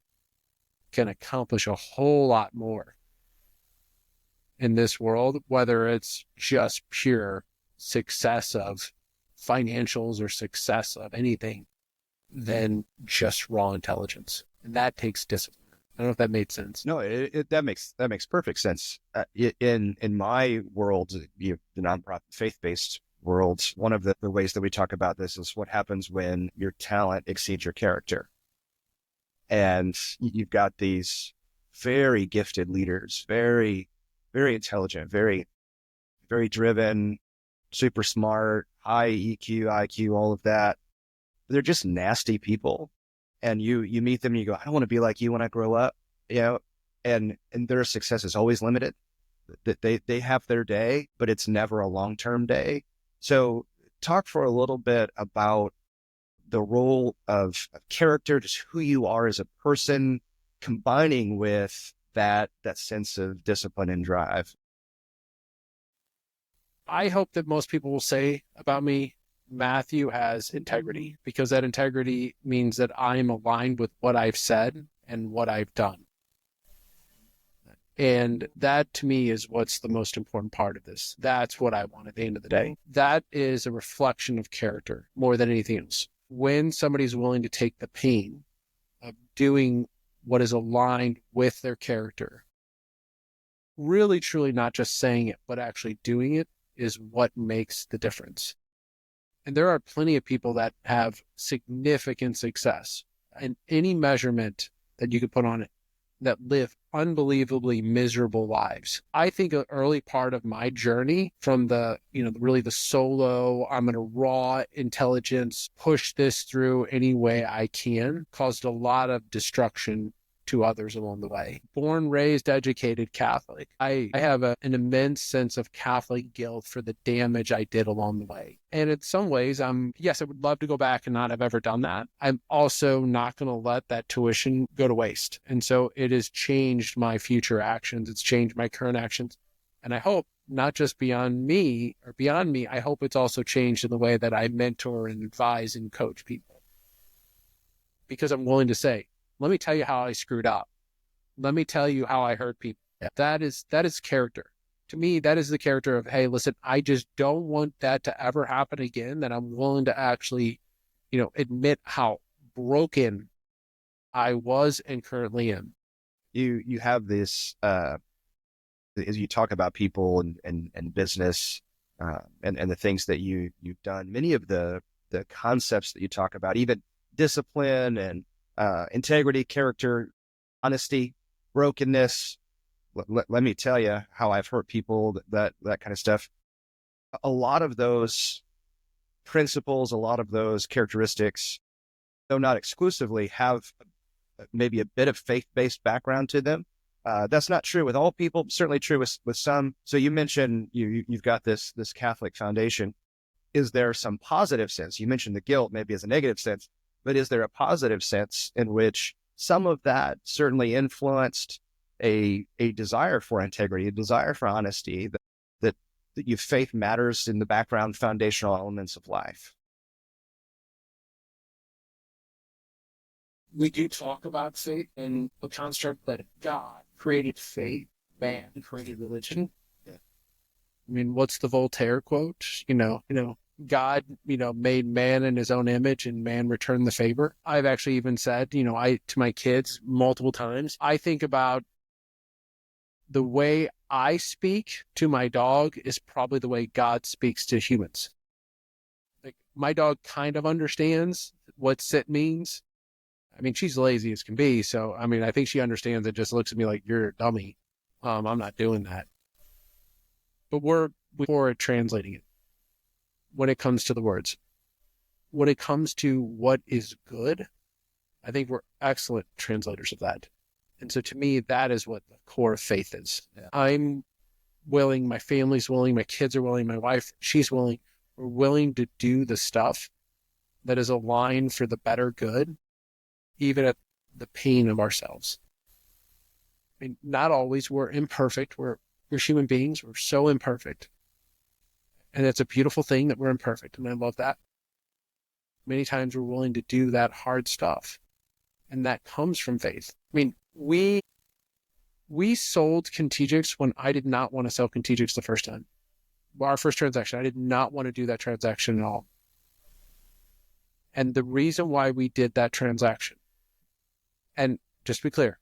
can accomplish a whole lot more in this world, whether it's just pure success of financials or success of anything, than just raw intelligence. And that takes discipline. I don't know if that made sense. No, that makes perfect sense. In my world, the nonprofit faith-based world, one of the ways that we talk about this is what happens when your talent exceeds your character. And you've got these very gifted leaders, very, very intelligent, very, very driven, super smart, high EQ, IQ, all of that. They're just nasty people. And you meet them and you go, I don't want to be like you when I grow up, and their success is always limited. That they have their day, but it's never a long-term day. So talk for a little bit about the role of character, just who you are as a person, combining with that sense of discipline and drive. I hope that most people will say about me, Matthew has integrity, because that integrity means that I am aligned with what I've said and what I've done. And that to me is what's the most important part of this. That's what I want at the end of the day. That is a reflection of character more than anything else. When somebody's willing to take the pain of doing what is aligned with their character, really, truly not just saying it, but actually doing it, is what makes the difference. And there are plenty of people that have significant success in any measurement that you could put on it, that live unbelievably miserable lives. I think an early part of my journey from really the solo, I'm going to raw intelligence, push this through any way I can, caused a lot of destruction to others along the way. Born, raised, educated Catholic. I have an immense sense of Catholic guilt for the damage I did along the way. And in some ways, I would love to go back and not have ever done that. I'm also not going to let that tuition go to waste. And so it has changed my future actions. It's changed my current actions. And I hope not just beyond me, I hope it's also changed in the way that I mentor and advise and coach people. because I'm willing to say, let me tell you how I screwed up. Let me tell you how I hurt people. Yeah. That is character. To me, that is the character of, hey, listen, I just don't want that to ever happen again, that I'm willing to actually, admit how broken I was and currently am. You have this, as you talk about people and business, and the things that you've done, many of the concepts that you talk about, even discipline and integrity, character, honesty, brokenness. Let me tell you how I've hurt people, that kind of stuff. A lot of those principles, a lot of those characteristics, though not exclusively, have maybe a bit of faith-based background to them. That's not true with all people, certainly true with some. So you mentioned you've got this Catholic foundation. Is there some positive sense? You mentioned the guilt maybe as a negative sense, but is there a positive sense in which some of that certainly influenced a desire for integrity, a desire for honesty, that your faith matters in the background foundational elements of life? We do talk about faith and the construct that God created faith, man created religion. Yeah. I mean, what's the Voltaire quote? God, made man in his own image and man returned the favor. I've actually even said, to my kids multiple times, I think about the way I speak to my dog is probably the way God speaks to humans. Like, my dog kind of understands what sit means. I mean, she's lazy as can be. So, I mean, I think she understands it, just looks at me like, you're a dummy. I'm not doing that. But we're poor at translating it when it comes to the words. When it comes to what is good, I think we're excellent translators of that. And so to me, that is what the core of faith is. Yeah. I'm willing, my family's willing, my kids are willing, my wife, she's willing. We're willing to do the stuff that is aligned for the better good, even at the pain of ourselves. I mean, not always. We're imperfect. We're human beings. We're so imperfect. And it's a beautiful thing that we're imperfect. And I love that. Many times we're willing to do that hard stuff. And that comes from faith. I mean, we sold Contigix when I did not want to sell Contigix the first time. Our first transaction, I did not want to do that transaction at all. And the reason why we did that transaction, and just to be clear,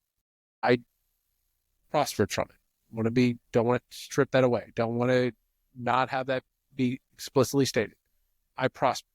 I prospered from it. Don't want to strip that away. Don't want to not have that be explicitly stated. I prospered.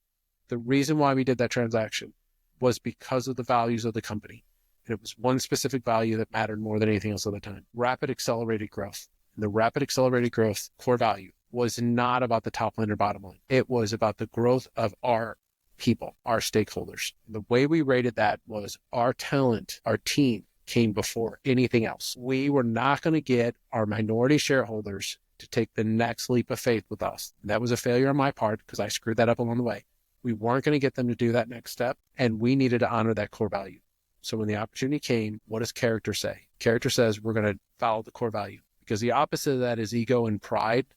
The reason why we did that transaction was because of the values of the company. And it was one specific value that mattered more than anything else at the time: rapid accelerated growth. And the rapid accelerated growth core value was not about the top line or bottom line. It was about the growth of our people, our stakeholders. The way we rated that was our talent, our team came before anything else. We were not going to get our minority shareholders to take the next leap of faith with us. And that was a failure on my part because I screwed that up along the way. We weren't going to get them to do that next step, and we needed to honor that core value. So when the opportunity came, what does character say? Character says we're going to follow the core value, because the opposite of that is ego and pride.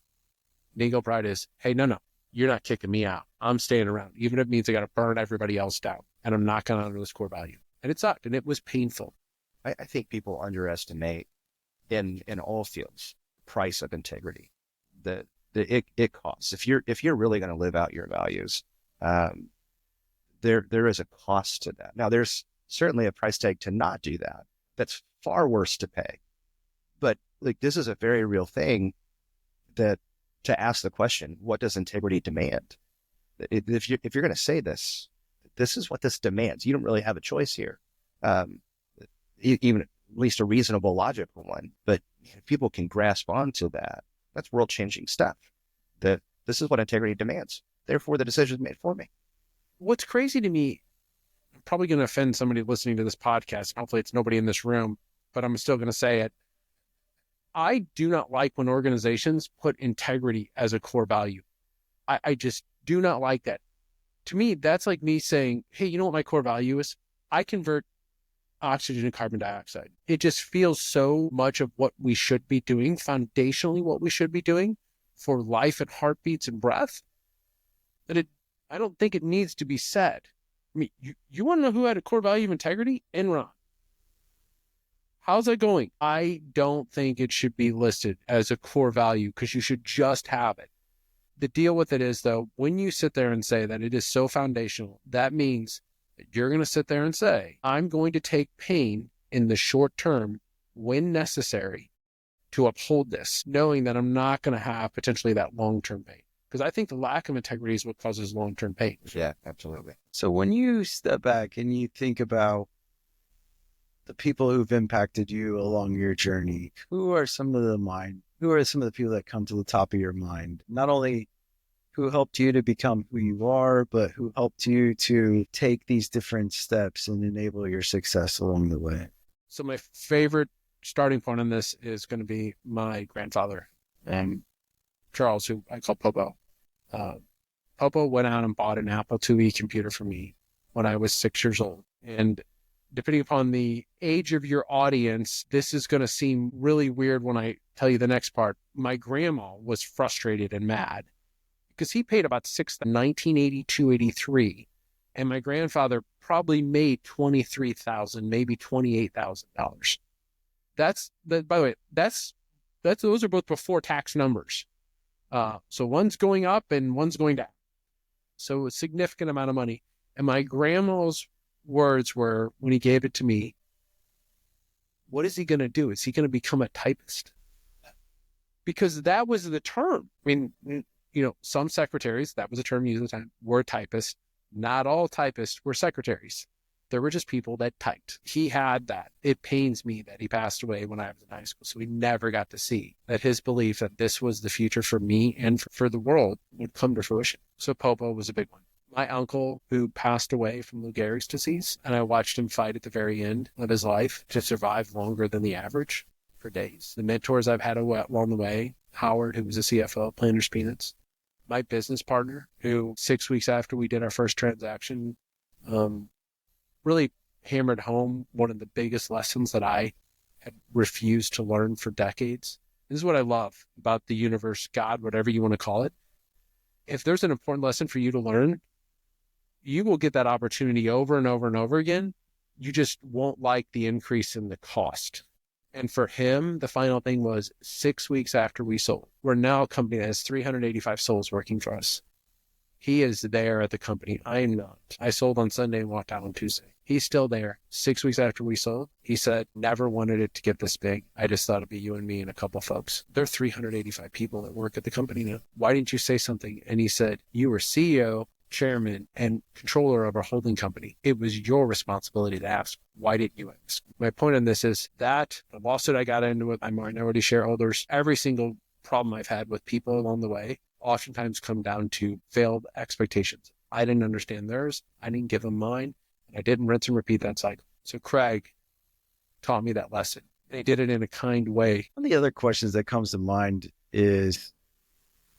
And ego pride is, hey, no, you're not kicking me out. I'm staying around, even if it means I got to burn everybody else down, and I'm not going to honor this core value. And it sucked, and it was painful. I think people underestimate in all fields the price of integrity. It costs. If you're really going to live out your values, there is a cost to that. Now, there's certainly a price tag to not do that. That's far worse to pay. But like, this is a very real thing, that to ask the question, what does integrity demand? If you're going to say this is what this demands. You don't really have a choice here. Even at least a reasonable, logical one. But if people can grasp onto that, that's world-changing stuff. That this is what integrity demands. Therefore, the decision is made for me. What's crazy to me, I'm probably going to offend somebody listening to this podcast. Hopefully it's nobody in this room, but I'm still going to say it. I do not like when organizations put integrity as a core value. I just do not like that. To me, that's like me saying, hey, you know what my core value is? I convert oxygen to carbon dioxide. It just feels so much of what we should be doing, foundationally what we should be doing for life and heartbeats and breath, that I don't think it needs to be said. I mean, you want to know who had a core value of integrity? Enron. How's that going? I don't think it should be listed as a core value because you should just have it. The deal with it is, though, when you sit there and say that it is so foundational, that means that you're going to sit there and say, I'm going to take pain in the short term when necessary to uphold this, knowing that I'm not going to have potentially that long-term pain. Because I think the lack of integrity is what causes long-term pain. Yeah, absolutely. So when you step back and you think about the people who've impacted you along your journey, who are some of the people that come to the top of your mind? Not only who helped you to become who you are, but who helped you to take these different steps and enable your success along the way. So my favorite starting point on this is going to be my grandfather, Charles, who I call Popo. Popo went out and bought an Apple IIe computer for me when I was 6 years old. And depending upon the age of your audience, this is going to seem really weird when I tell you the next part. My grandma was frustrated and mad because he paid about $6,000 in 1982-83, and my grandfather probably made $23,000, maybe $28,000. By the way, those are both before tax numbers. So one's going up and one's going down. So a significant amount of money. And my grandma's words were, when he gave it to me, what is he going to do? Is he going to become a typist? Because that was the term. I mean, some secretaries, that was a term used at the time, were typists. Not all typists were secretaries. There were just people that typed. He had that. It pains me that he passed away when I was in high school. So we never got to see that his belief that this was the future for me and for the world would come to fruition. So Popo was a big one. My uncle, who passed away from Lou Gehrig's disease, and I watched him fight at the very end of his life to survive longer than the average for days. The mentors I've had along the way, Howard, who was a CFO at Planters Peanuts, my business partner, who 6 weeks after we did our first transaction, really hammered home one of the biggest lessons that I had refused to learn for decades. This is what I love about the universe, God, whatever you want to call it. If there's an important lesson for you to learn, you will get that opportunity over and over and over again. You just won't like the increase in the cost. And for him, the final thing was 6 weeks after we sold. We're now a company that has 385 souls working for us. He is there at the company. I am not. I sold on Sunday and walked out on Tuesday. He's still there. 6 weeks after we sold, he said, never wanted it to get this big. I just thought it'd be you and me and a couple folks. There are 385 people that work at the company now. Why didn't you say something? And he said, you were CEO, chairman, and controller of our holding company. It was your responsibility to ask. Why didn't you ask? My point on this is that the lawsuit I got into with my minority shareholders, every single problem I've had with people along the way, oftentimes come down to failed expectations. I didn't understand theirs. I didn't give them mine. And I didn't rinse and repeat that cycle. So Craig taught me that lesson. And he did it in a kind way. One of the other questions that comes to mind is,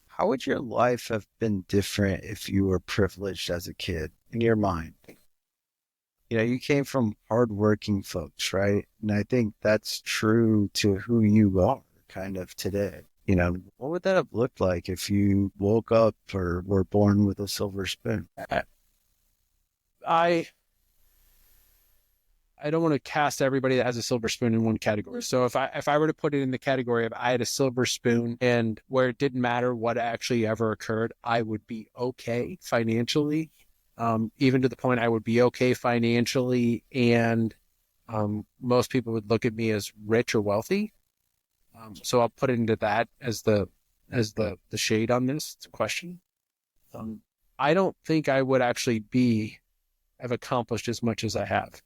how would your life have been different if you were privileged as a kid in your mind? You came from hardworking folks, right? And I think that's true to who you are kind of today. What would that have looked like if you woke up or were born with a silver spoon? I don't want to cast everybody that has a silver spoon in one category. So if I were to put it in the category of I had a silver spoon and where it didn't matter what actually ever occurred, I would be okay financially, even to the point I would be okay financially. And most people would look at me as rich or wealthy. So I'll put it into that as the shade on this question. I don't think I would actually have accomplished as much as I have.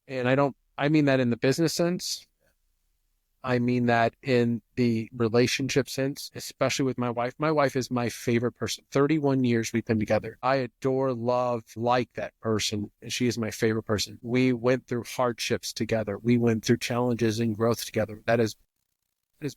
And I mean that in the business sense. I mean that in the relationship sense, especially with my wife. My wife is my favorite person. 31 years we've been together. I adore, love, like that person. And she is my favorite person. We went through hardships together. We went through challenges and growth together. That has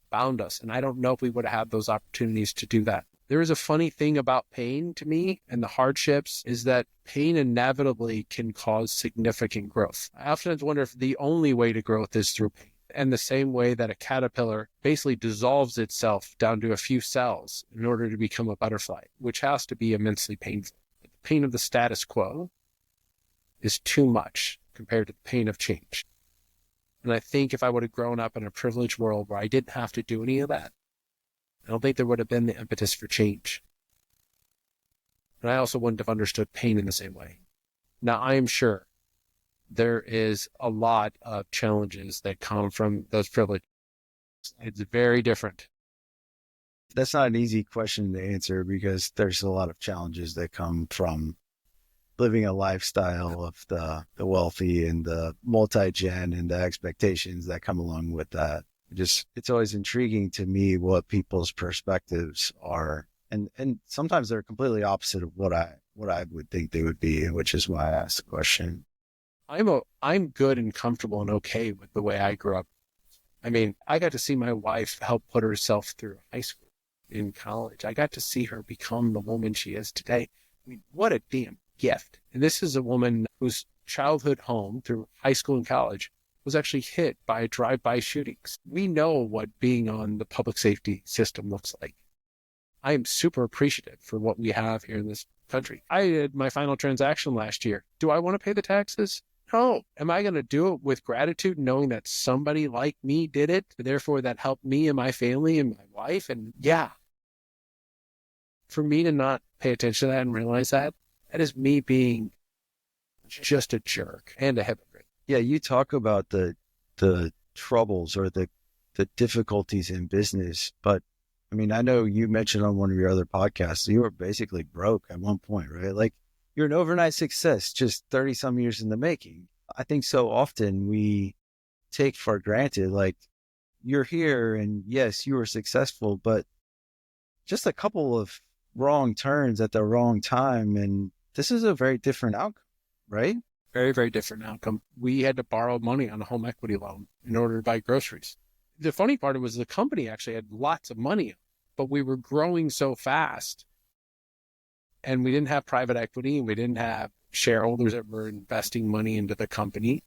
bound us. And I don't know if we would have had those opportunities to do that. There is a funny thing about pain to me and the hardships is that pain inevitably can cause significant growth. I often wonder if the only way to growth is through pain. And the same way that a caterpillar basically dissolves itself down to a few cells in order to become a butterfly, which has to be immensely painful. pain of the status quo is too much compared to the pain of change. And I think if I would have grown up in a privileged world where I didn't have to do any of that, I don't think there would have been the impetus for change. And I also wouldn't have understood pain in the same way. Now, I am sure there is a lot of challenges that come from those privileges. It's very different. That's not an easy question to answer because there's a lot of challenges that come from living a lifestyle of the wealthy and the multi-gen and the expectations that come along with that. It's always intriguing to me what people's perspectives are. And sometimes they're completely opposite of what I would think they would be, which is why I asked the question. I'm good and comfortable and okay with the way I grew up. I mean, I got to see my wife help put herself through high school, in college. I got to see her become the woman she is today. I mean, what a damn gift. And this is a woman whose childhood home through high school and college was actually hit by drive-by shootings. We know what being on the public safety system looks like. I am super appreciative for what we have here in this country. I did my final transaction last year. Do I want to pay the taxes? No. Am I going to do it with gratitude, knowing that somebody like me did it? Therefore, that helped me and my family and my wife. And yeah, for me to not pay attention to that and realize that is me being just a jerk and a hypocrite. Yeah, you talk about the troubles or the difficulties in business, but I mean, I know you mentioned on one of your other podcasts, you were basically broke at one point, right? Like you're an overnight success, just 30 some years in the making. I think so often we take for granted, like you're here and yes, you were successful, but just a couple of wrong turns at the wrong time. And this is a very different outcome, right? Very, very different outcome. We had to borrow money on a home equity loan in order to buy groceries. The funny part was the company actually had lots of money, but we were growing so fast and we didn't have private equity and we didn't have shareholders that were investing money into the company.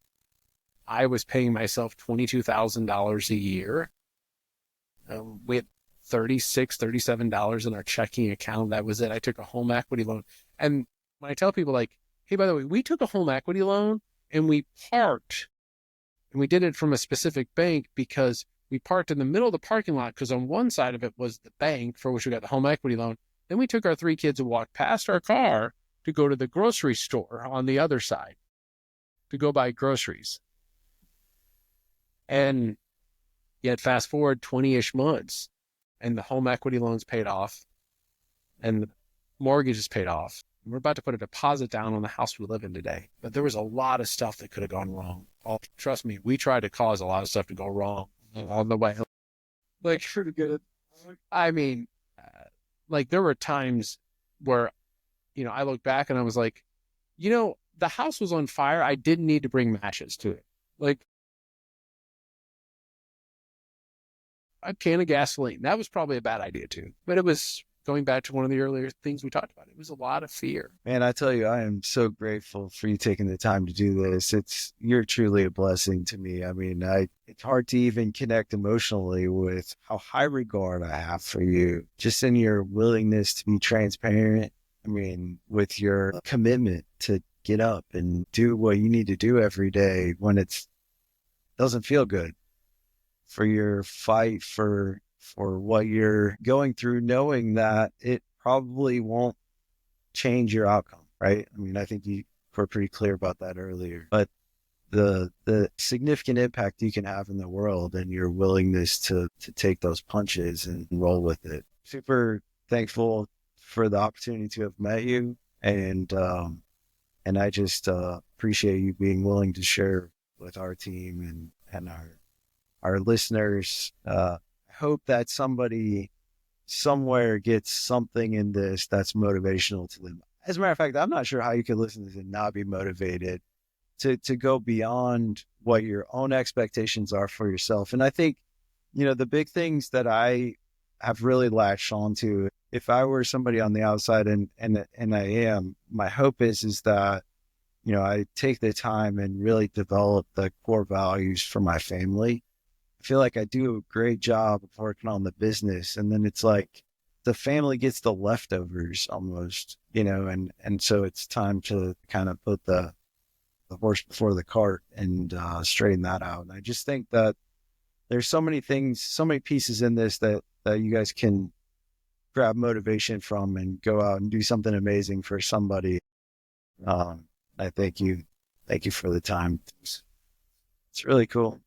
I was paying myself $22,000 a year. We had $36, $37 in our checking account. That was it. I took a home equity loan. And when I tell people like, hey, by the way, we took a home equity loan and we parked, and we did it from a specific bank because we parked in the middle of the parking lot because on one side of it was the bank for which we got the home equity loan. Then we took our 3 kids and walked past our car to go to the grocery store on the other side to go buy groceries. And yet fast forward 20-ish months and the home equity loan's paid off and the mortgage is paid off. We're about to put a deposit down on the house we live in today. But there was a lot of stuff that could have gone wrong. Oh, trust me, we tried to cause a lot of stuff to go wrong on the way. Like, pretty good. I mean, like there were times where, I look back and I was like, the house was on fire. I didn't need to bring matches to it. Like a can of gasoline. That was probably a bad idea too. But it was going back to one of the earlier things we talked about. It was a lot of fear. Man, I tell you, I am so grateful for you taking the time to do this. You're truly a blessing to me. I mean, it's hard to even connect emotionally with how high regard I have for you, just in your willingness to be transparent. I mean, with your commitment to get up and do what you need to do every day when it doesn't feel good, for your fight for what you're going through, knowing that it probably won't change your outcome, right? I mean, I think you were pretty clear about that earlier, but the significant impact you can have in the world and your willingness to take those punches and roll with it. Super thankful for the opportunity to have met you. And I just appreciate you being willing to share with our team and our listeners. Hope that somebody somewhere gets something in this that's motivational to them. As a matter of fact, I'm not sure how you could listen to this and not be motivated to go beyond what your own expectations are for yourself. And I think, the big things that I have really latched onto, if I were somebody on the outside and I am, my hope is that, I take the time and really develop the core values for my family. I feel like I do a great job of working on the business. And then it's like the family gets the leftovers almost, you know, and so it's time to kind of put the horse before the cart and straighten that out. And I just think that there's so many things, so many pieces in this that you guys can grab motivation from and go out and do something amazing for somebody. I thank you for the time. It's really cool.